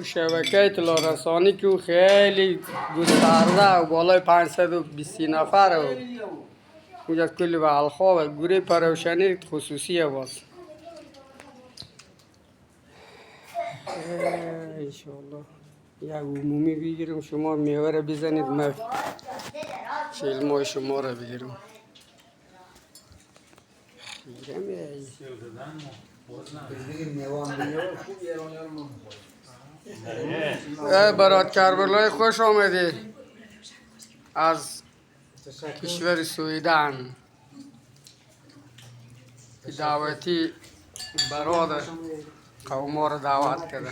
شبکه اطلاع رسانی که او خیلی گسترده و بالای 520 نفر و اونجا کلی به الخواه گروه پروشنی خصوصی باز انشاءالله یک عمومی بگیرم شما میوه را بزنید من فیلم شما را بگیرم برات کربلای خوش آمدی از کشور سویدن دعوتی برادر قوم ما را دعوت کرده